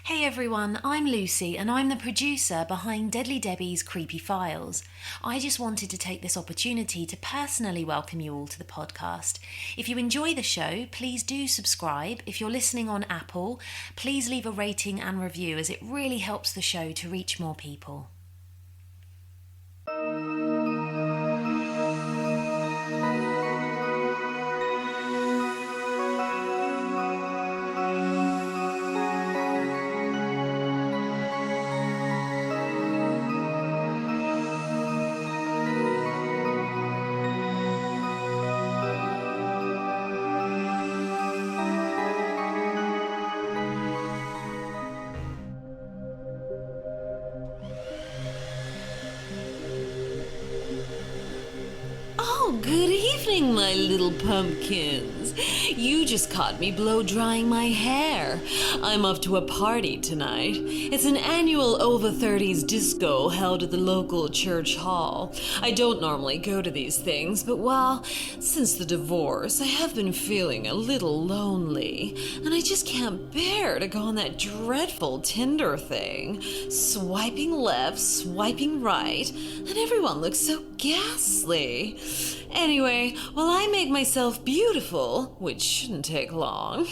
Hey everyone, I'm Lucy and I'm the producer behind Deadly Debbie's Creepy Files. I just wanted to take this opportunity to personally welcome you all to the podcast. If you enjoy the show, please do subscribe. If you're listening on Apple, please leave a rating and review as it really helps the show to reach more people. Oh, good evening, my little pumpkins. You just caught me blow-drying my hair. I'm off to a party tonight. It's an annual over-30s disco held at the local church hall. I don't normally go to these things, but well, since the divorce, I have been feeling a little lonely, and I just can't bear to go on that dreadful Tinder thing. Swiping left, swiping right, and everyone looks so ghastly. Anyway, while I make myself beautiful, which shouldn't take long,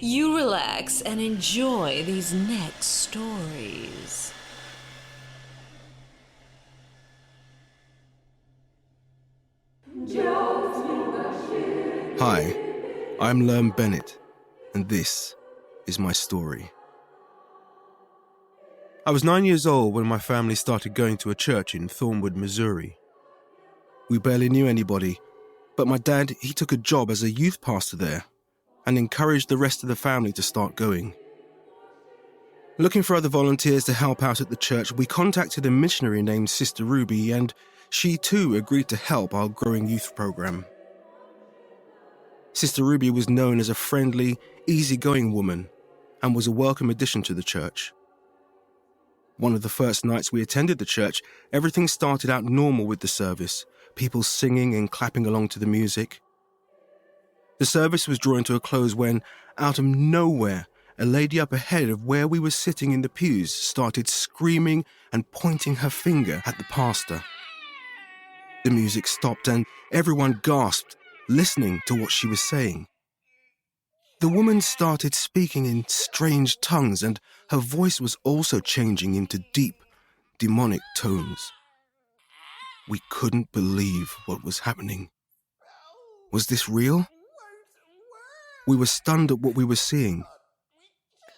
you relax and enjoy these next stories. Hi, I'm Lerm Bennett, and this is my story. I was 9 years old when my family started going to a church in Thornwood, Missouri. We barely knew anybody, but my dad, he took a job as a youth pastor there and encouraged the rest of the family to start going. Looking for other volunteers to help out at the church, we contacted a missionary named Sister Ruby, and she too agreed to help our growing youth program. Sister Ruby was known as a friendly, easygoing woman and was a welcome addition to the church. One of the first nights we attended the church, everything started out normal with the service, people singing and clapping along to the music. The service was drawing to a close when, out of nowhere, a lady up ahead of where we were sitting in the pews started screaming and pointing her finger at the pastor. The music stopped and everyone gasped, listening to what she was saying. The woman started speaking in strange tongues, and her voice was also changing into deep, demonic tones. We couldn't believe what was happening. Was this real? We were stunned at what we were seeing.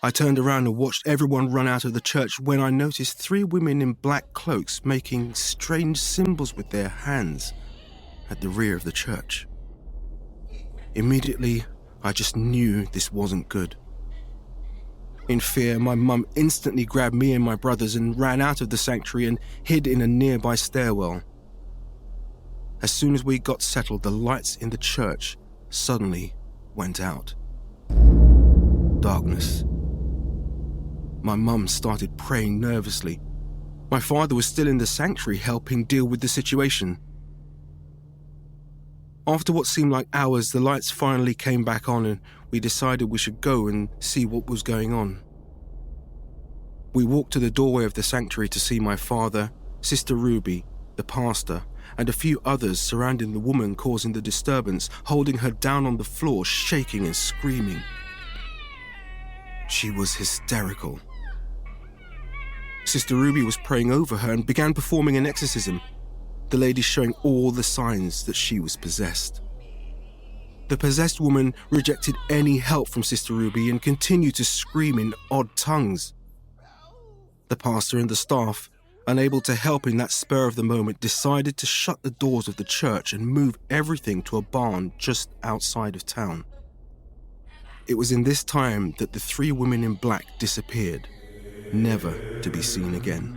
I turned around and watched everyone run out of the church when I noticed 3 women in black cloaks making strange symbols with their hands at the rear of the church. Immediately, I just knew this wasn't good. In fear, my mum instantly grabbed me and my brothers and ran out of the sanctuary and hid in a nearby stairwell. As soon as we got settled, the lights in the church suddenly went out. Darkness. My mum started praying nervously. My father was still in the sanctuary helping deal with the situation. After what seemed like hours, the lights finally came back on and we decided we should go and see what was going on. We walked to the doorway of the sanctuary to see my father, Sister Ruby, the pastor, and a few others surrounding the woman causing the disturbance, holding her down on the floor, shaking and screaming. She was hysterical. Sister Ruby was praying over her and began performing an exorcism, the lady showing all the signs that she was possessed. The possessed woman rejected any help from Sister Ruby and continued to scream in odd tongues. The pastor and the staff, unable to help in that spur of the moment, decided to shut the doors of the church and move everything to a barn just outside of town. It was in this time that the 3 women in black disappeared, never to be seen again.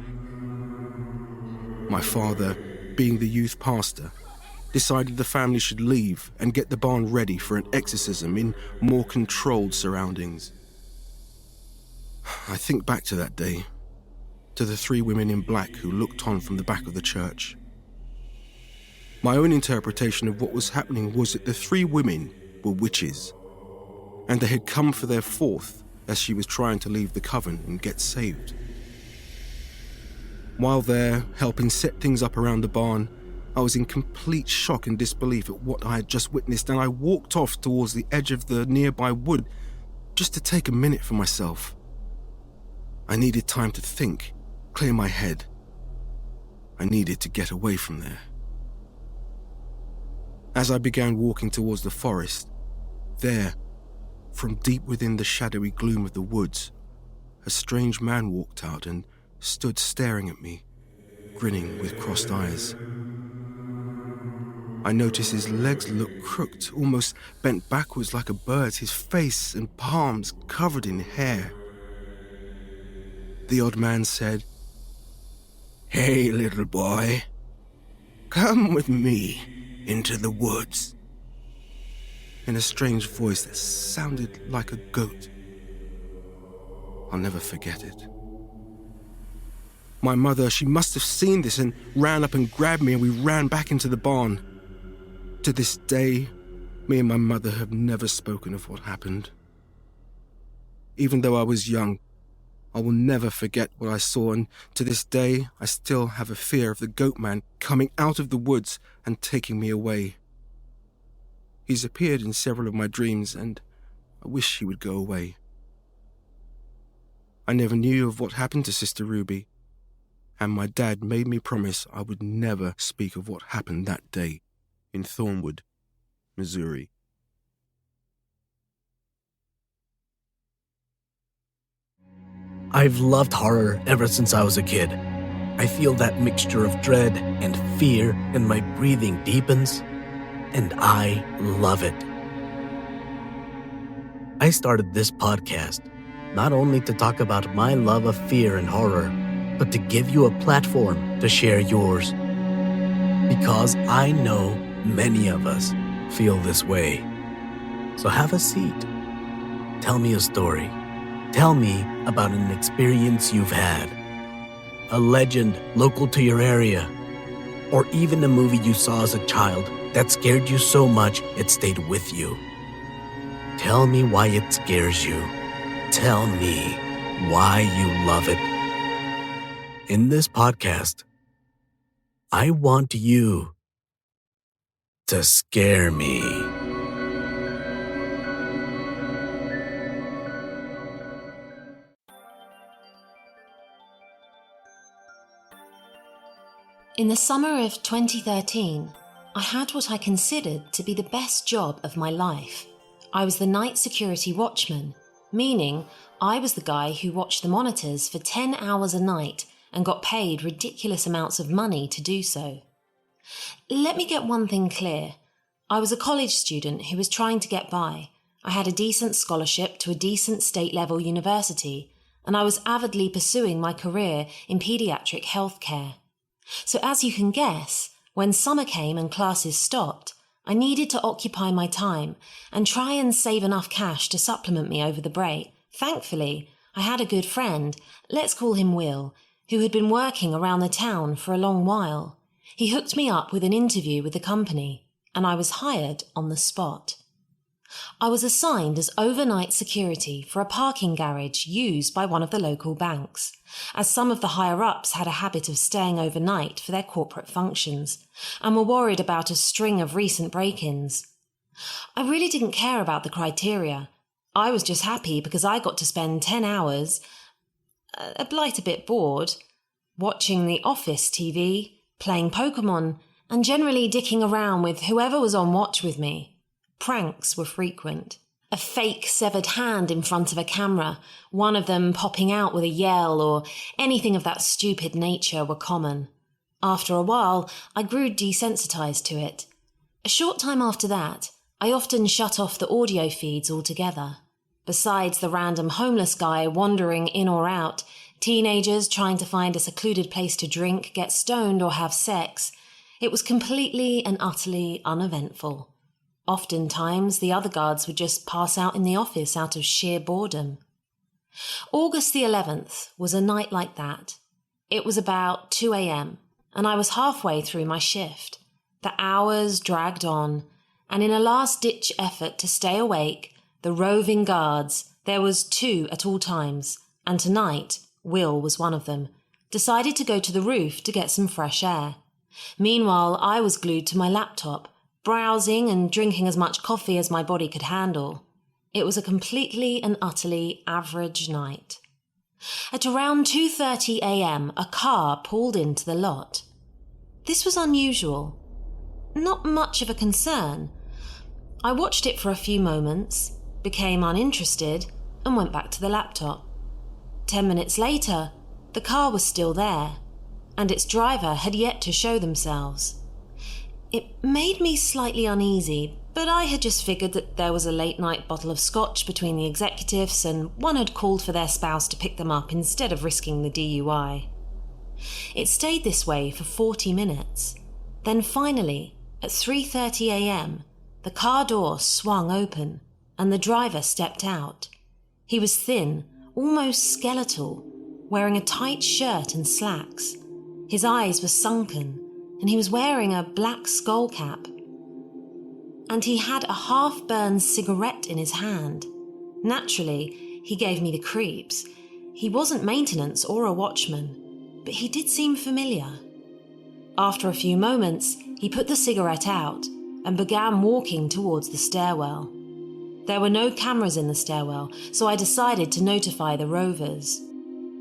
My father, being the youth pastor, decided the family should leave and get the barn ready for an exorcism in more controlled surroundings. I think back to that day, to the 3 women in black who looked on from the back of the church. My own interpretation of what was happening was that the 3 women were witches, and they had come for their 4th as she was trying to leave the coven and get saved. While there, helping set things up around the barn, I was in complete shock and disbelief at what I had just witnessed, and I walked off towards the edge of the nearby wood just to take a minute for myself. I needed time to think, clear my head. I needed to get away from there. As I began walking towards the forest, there, from deep within the shadowy gloom of the woods, a strange man walked out and stood staring at me, grinning with crossed eyes. I noticed his legs looked crooked, almost bent backwards like a bird's, his face and palms covered in hair. The odd man said, "Hey, little boy, come with me into the woods," in a strange voice that sounded like a goat. I'll never forget it. My mother, she must have seen this and ran up and grabbed me, and we ran back into the barn. To this day, me and my mother have never spoken of what happened. Even though I was young, I will never forget what I saw, and to this day, I still have a fear of the goat man coming out of the woods and taking me away. He's appeared in several of my dreams, and I wish he would go away. I never knew of what happened to Sister Ruby, and my dad made me promise I would never speak of what happened that day in Thornwood, Missouri. I've loved horror ever since I was a kid. I feel that mixture of dread and fear, and my breathing deepens, and I love it. I started this podcast not only to talk about my love of fear and horror, but to give you a platform to share yours. Because I know many of us feel this way. So have a seat. Tell me a story. Tell me about an experience you've had, a legend local to your area, or even a movie you saw as a child that scared you so much it stayed with you. Tell me why it scares you. Tell me why you love it. In this podcast, I want you to scare me. In the summer of 2013, I had what I considered to be the best job of my life. I was the night security watchman, meaning I was the guy who watched the monitors for 10 hours a night and got paid ridiculous amounts of money to do so. Let me get one thing clear. I was a college student who was trying to get by. I had a decent scholarship to a decent state-level university, and I was avidly pursuing my career in paediatric healthcare. So as you can guess, when summer came and classes stopped, I needed to occupy my time and try and save enough cash to supplement me over the break. Thankfully, I had a good friend, let's call him Will, who had been working around the town for a long while. He hooked me up with an interview with the company, and I was hired on the spot. I was assigned as overnight security for a parking garage used by one of the local banks, as some of the higher-ups had a habit of staying overnight for their corporate functions, and were worried about a string of recent break-ins. I really didn't care about the criteria. I was just happy because I got to spend 10 hours, a blight a bit bored, watching The Office TV, playing Pokemon, and generally dicking around with whoever was on watch with me. Pranks were frequent. A fake severed hand in front of a camera, one of them popping out with a yell, or anything of that stupid nature were common. After a while, I grew desensitized to it. A short time after that, I often shut off the audio feeds altogether. Besides the random homeless guy wandering in or out, teenagers trying to find a secluded place to drink, get stoned, or have sex, it was completely and utterly uneventful. Oftentimes, the other guards would just pass out in the office out of sheer boredom. August the 11th was a night like that. It was about 2 a.m, and I was halfway through my shift. The hours dragged on, and in a last-ditch effort to stay awake, the roving guards, There was 2 at all times, and tonight, Will was one of them, decided to go to the roof to get some fresh air. Meanwhile, I was glued to my laptop, browsing and drinking as much coffee as my body could handle. It was a completely and utterly average night. At around 2:30 a.m, a car pulled into the lot. This was unusual. Not much of a concern. I watched it for a few moments, became uninterested, and went back to the laptop. 10 minutes later, the car was still there, and its driver had yet to show themselves. It made me slightly uneasy, but I had just figured that there was a late-night bottle of scotch between the executives and one had called for their spouse to pick them up instead of risking the DUI. It stayed this way for 40 minutes. Then finally, at 3:30 a.m, the car door swung open and the driver stepped out. He was thin, almost skeletal, wearing a tight shirt and slacks. His eyes were sunken, and he was wearing a black skull cap. And he had a half-burned cigarette in his hand. Naturally, he gave me the creeps. He wasn't maintenance or a watchman, but he did seem familiar. After a few moments, he put the cigarette out and began walking towards the stairwell. There were no cameras in the stairwell, so I decided to notify the rovers.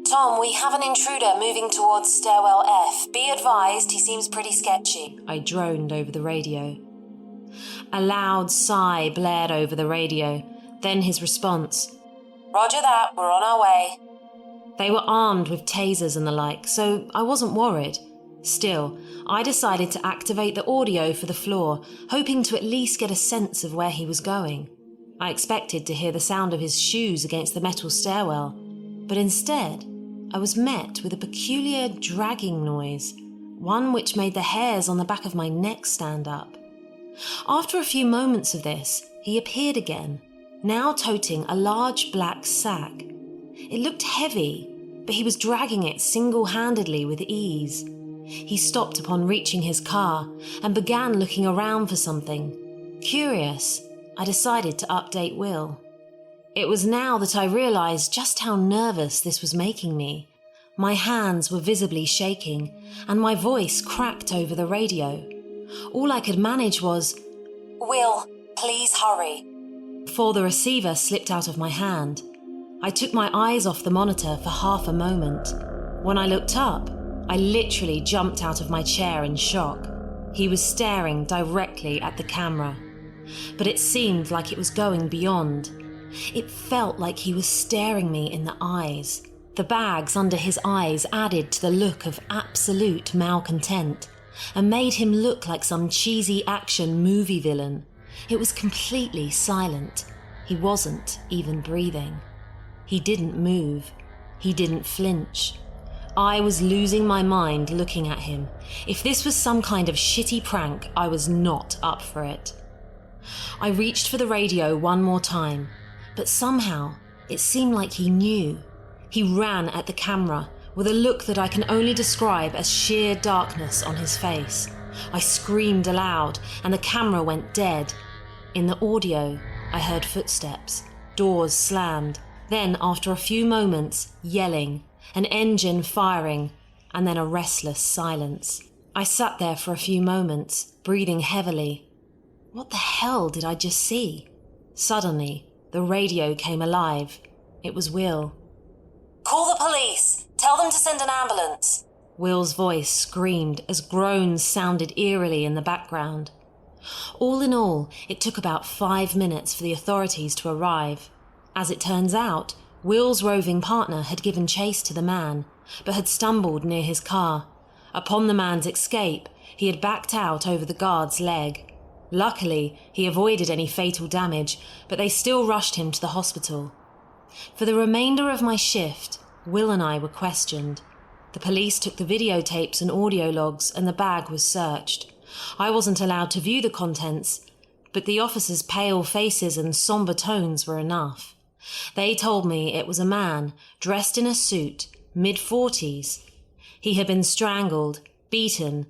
"Tom, we have an intruder moving towards stairwell F. Be advised, he seems pretty sketchy," I droned over the radio. A loud sigh blared over the radio, then his response. "Roger that, we're on our way." They were armed with tasers and the like, so I wasn't worried. Still, I decided to activate the audio for the floor, hoping to at least get a sense of where he was going. I expected to hear the sound of his shoes against the metal stairwell, but instead, I was met with a peculiar dragging noise, one which made the hairs on the back of my neck stand up. After a few moments of this, he appeared again, now toting a large black sack. It looked heavy, but he was dragging it single-handedly with ease. He stopped upon reaching his car and began looking around for something. Curious, I decided to update Will. It was now that I realized just how nervous this was making me. My hands were visibly shaking, and my voice cracked over the radio. All I could manage was, "Will, please hurry," before the receiver slipped out of my hand. I took my eyes off the monitor for half a moment. When I looked up, I literally jumped out of my chair in shock. He was staring directly at the camera. But it seemed like it was going beyond. It felt like he was staring me in the eyes. The bags under his eyes added to the look of absolute malcontent and made him look like some cheesy action movie villain. It was completely silent. He wasn't even breathing. He didn't move. He didn't flinch. I was losing my mind looking at him. If this was some kind of shitty prank, I was not up for it. I reached for the radio one more time, but somehow it seemed like he knew. He ran at the camera with a look that I can only describe as sheer darkness on his face. I screamed aloud and the camera went dead. In the audio, I heard footsteps, doors slammed, then after a few moments, yelling, an engine firing, and then a restless silence. I sat there for a few moments, breathing heavily. What the hell did I just see? Suddenly, the radio came alive. It was Will. "Call the police! Tell them to send an ambulance!" Will's voice screamed as groans sounded eerily in the background. All in all, it took about 5 minutes for the authorities to arrive. As it turns out, Will's roving partner had given chase to the man, but had stumbled near his car. Upon the man's escape, he had backed out over the guard's leg. Luckily, he avoided any fatal damage, but they still rushed him to the hospital. For the remainder of my shift, Will and I were questioned. The police took the videotapes and audio logs, and the bag was searched. I wasn't allowed to view the contents, but the officers' pale faces and somber tones were enough. They told me it was a man, dressed in a suit, mid-40s. He had been strangled, beaten,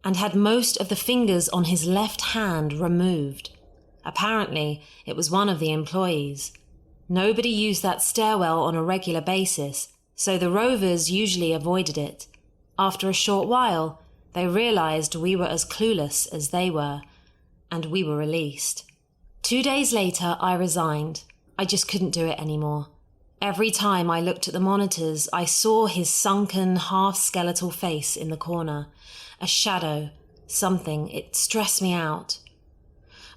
and had most of the fingers on his left hand removed. Apparently, it was one of the employees. Nobody used that stairwell on a regular basis, so the rovers usually avoided it. After a short while, they realised we were as clueless as they were, and we were released. 2 days later, I resigned. I just couldn't do it anymore. Every time I looked at the monitors, I saw his sunken, half-skeletal face in the corner. A shadow, something. It stressed me out.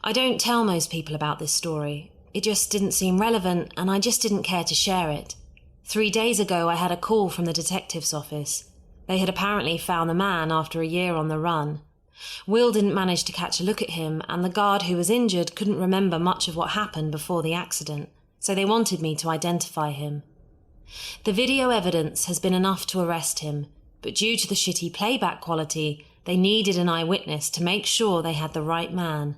I don't tell most people about this story. It just didn't seem relevant, and I just didn't care to share it. 3 days ago, I had a call from the detective's office. They had apparently found the man after a year on the run. Will didn't manage to catch a look at him, and the guard who was injured couldn't remember much of what happened before the accident, so they wanted me to identify him. The video evidence has been enough to arrest him, but due to the shitty playback quality, they needed an eyewitness to make sure they had the right man.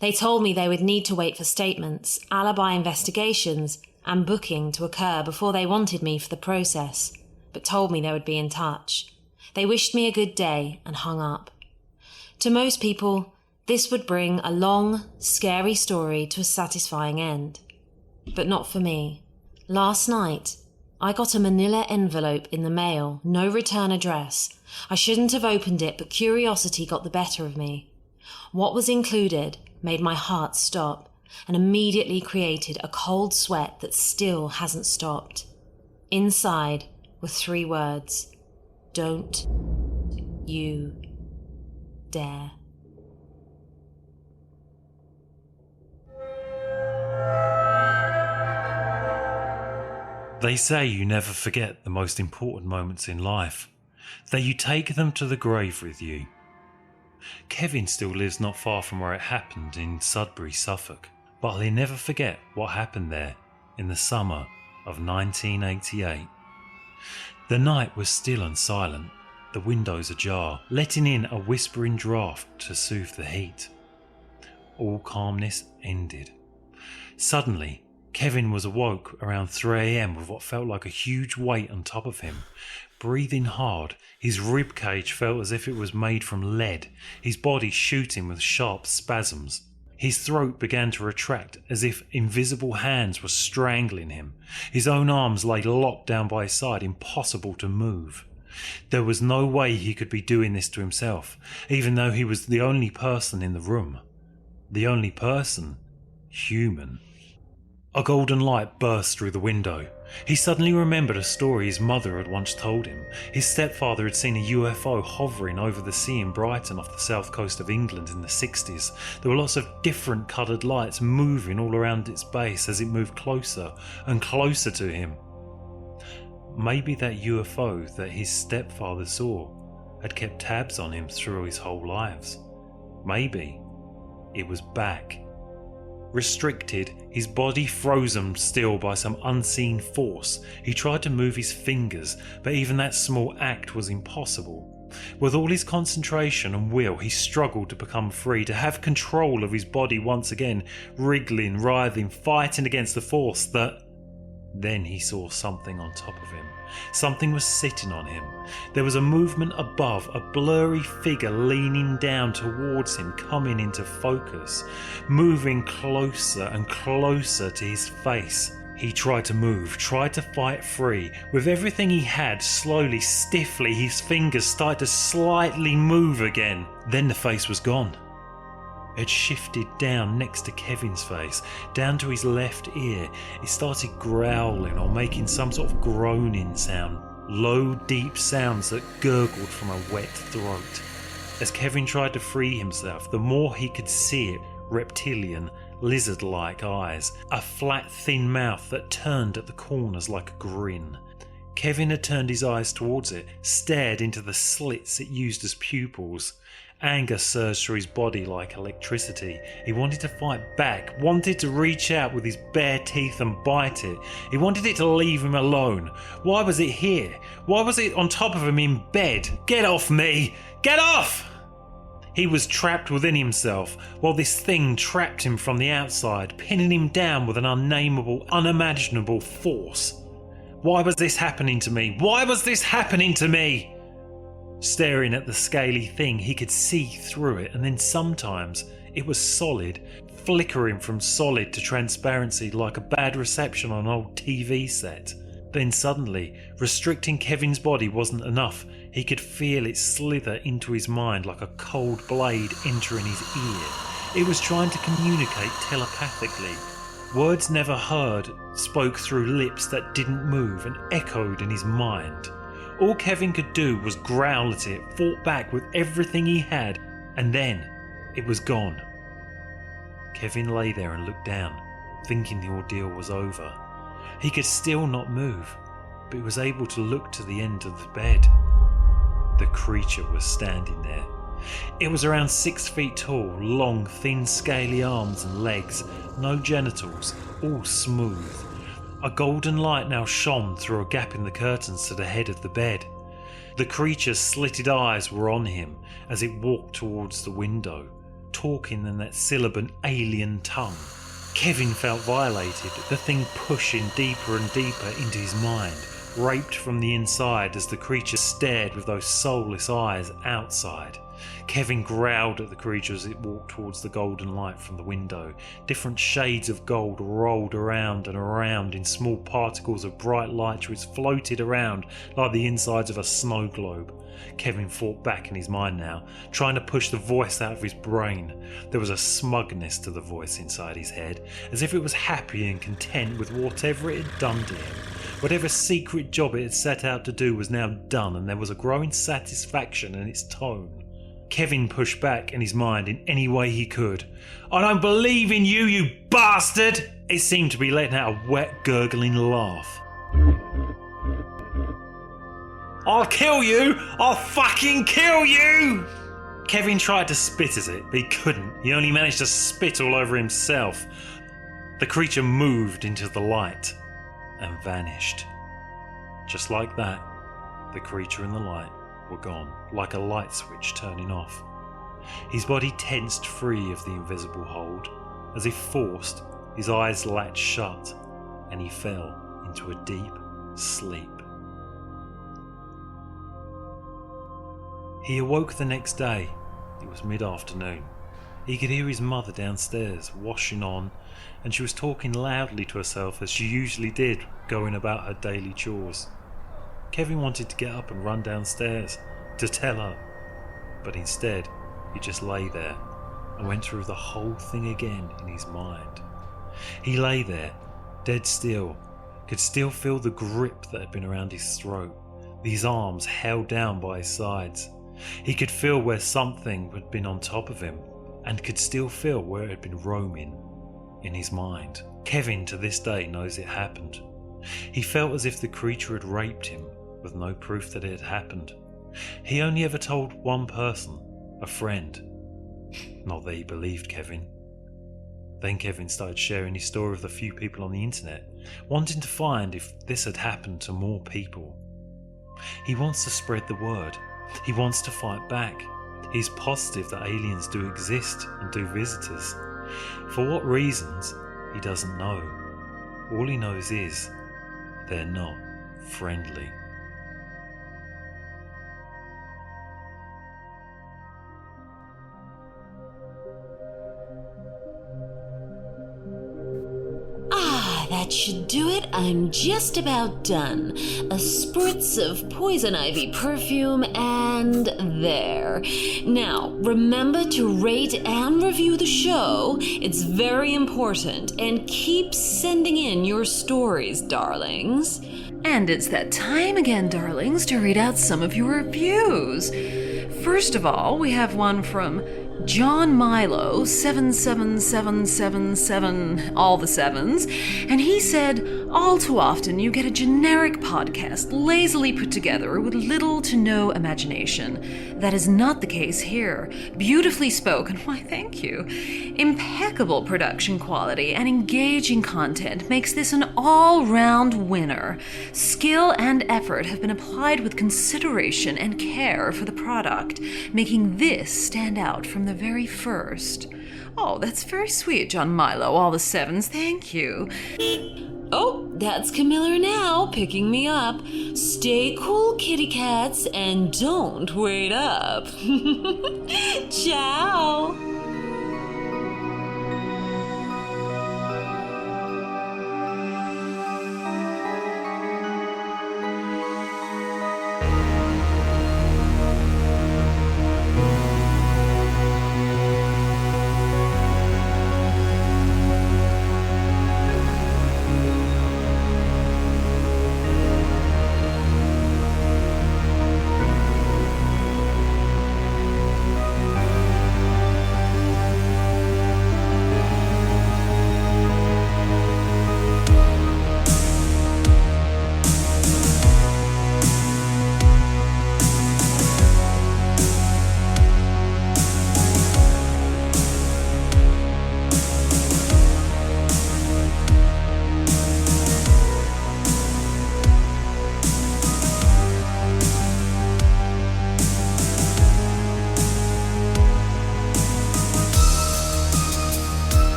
They told me they would need to wait for statements, alibi investigations, and booking to occur before they wanted me for the process, but told me they would be in touch. They wished me a good day and hung up. To most people, this would bring a long, scary story to a satisfying end. But not for me. Last night, I got a manila envelope in the mail, no return address. I shouldn't have opened it, but curiosity got the better of me. What was included made my heart stop and immediately created a cold sweat that still hasn't stopped. Inside were 3 words: "Don't you dare." They say you never forget the most important moments in life, that you take them to the grave with you. Kevin still lives not far from where it happened in Sudbury, Suffolk, but he'll never forget what happened there in the summer of 1988. The night was still and silent, the windows ajar, letting in a whispering draught to soothe the heat. All calmness ended. Suddenly, Kevin was awoke around 3 a.m. with what felt like a huge weight on top of him. Breathing hard, his rib cage felt as if it was made from lead, his body shooting with sharp spasms. His throat began to retract as if invisible hands were strangling him. His own arms lay locked down by his side, impossible to move. There was no way he could be doing this to himself, even though he was the only person in the room. The only person human. A golden light burst through the window. He suddenly remembered a story his mother had once told him. His stepfather had seen a UFO hovering over the sea in Brighton off the south coast of England in the 60s. There were lots of different coloured lights moving all around its base as it moved closer and closer to him. Maybe that UFO that his stepfather saw had kept tabs on him through his whole lives. Maybe it was back. Restricted, his body frozen still by some unseen force, he tried to move his fingers, but even that small act was impossible. With all his concentration and will, he struggled to become free, to have control of his body once again, wriggling, writhing, fighting against the force that... Then he saw something on top of him. Something was sitting on him. There was a movement above, a blurry figure leaning down towards him, coming into focus, moving closer and closer to his face. He tried to move, tried to fight free. With everything he had, slowly, stiffly, his fingers started to slightly move again. Then the face was gone. It shifted down next to Kevin's face, down to his left ear. It started growling or making some sort of groaning sound, low, deep sounds that gurgled from a wet throat. As Kevin tried to free himself, the more he could see it, reptilian, lizard-like eyes, a flat, thin mouth that turned at the corners like a grin. Kevin had turned his eyes towards it, stared into the slits it used as pupils. Anger surged through his body like electricity. He wanted to fight back, wanted to reach out with his bare teeth and bite it. He wanted it to leave him alone. Why was it here? Why was it on top of him in bed? Get off me! Get off! He was trapped within himself, while this thing trapped him from the outside, pinning him down with an unnameable, unimaginable force. Why was this happening to me? Why was this happening to me? Staring at the scaly thing, he could see through it, and then sometimes it was solid, flickering from solid to transparency like a bad reception on an old TV set. Then suddenly, restricting Kevin's body wasn't enough. He could feel it slither into his mind like a cold blade entering his ear. It was trying to communicate telepathically. Words never heard spoke through lips that didn't move and echoed in his mind. All Kevin could do was growl at it, fought back with everything he had, and then it was gone. Kevin lay there and looked down, thinking the ordeal was over. He could still not move, but he was able to look to the end of the bed. The creature was standing there. It was around 6 feet tall, long, thin, scaly arms and legs, no genitals, all smooth. A golden light now shone through a gap in the curtains to the head of the bed. The creature's slitted eyes were on him as it walked towards the window, talking in that sibilant alien tongue. Kevin felt violated, the thing pushing deeper and deeper into his mind, raped from the inside as the creature stared with those soulless eyes outside. Kevin growled at the creature as it walked towards the golden light from the window. Different shades of gold rolled around and around in small particles of bright light which floated around like the insides of a snow globe. Kevin fought back in his mind now, trying to push the voice out of his brain. There was a smugness to the voice inside his head, as if it was happy and content with whatever it had done to him. Whatever secret job it had set out to do was now done, and there was a growing satisfaction in its tone. Kevin pushed back in his mind in any way he could. "I don't believe in you, you bastard!" It seemed to be letting out a wet, gurgling laugh. "I'll kill you! I'll fucking kill you!" Kevin tried to spit at it, but he couldn't. He only managed to spit all over himself. The creature moved into the light and vanished. Just like that, the creature and the light were gone, like a light switch turning off. His body tensed free of the invisible hold. As if forced, his eyes latched shut, and he fell into a deep sleep. He awoke the next day. It was mid-afternoon. He could hear his mother downstairs, washing on, and she was talking loudly to herself as she usually did, going about her daily chores. Kevin wanted to get up and run downstairs to tell her, but instead he just lay there and went through the whole thing again in his mind. He lay there, dead still, could still feel the grip that had been around his throat, these arms held down by his sides. He could feel where something had been on top of him, and could still feel where it had been roaming in his mind. Kevin to this day knows it happened. He felt as if the creature had raped him, with no proof that it had happened. He only ever told one person, a friend. Not that he believed Kevin. Then Kevin started sharing his story with a few people on the internet, wanting to find if this had happened to more people. He wants to spread the word. He wants to fight back. He's positive that aliens do exist and do visit us. For what reasons, he doesn't know. All he knows is they're not friendly. That should do it. I'm just about done. A spritz of poison ivy perfume and there. Now, remember to rate and review the show. It's very important. And keep sending in your stories, darlings. And it's that time again, darlings, to read out some of your reviews. First of all, we have one from John Milo 77777, all the sevens, and he said, "All too often you get a generic podcast lazily put together with little to no imagination. That is not the case here. Beautifully spoken, why thank you. Impeccable production quality and engaging content makes this an all-round winner. Skill and effort have been applied with consideration and care for the product, making this stand out from the very first." Oh, that's very sweet, John Milo, all the sevens, thank you. Oh, that's Camilla now, picking me up. Stay cool, kitty cats, and don't wait up. Ciao!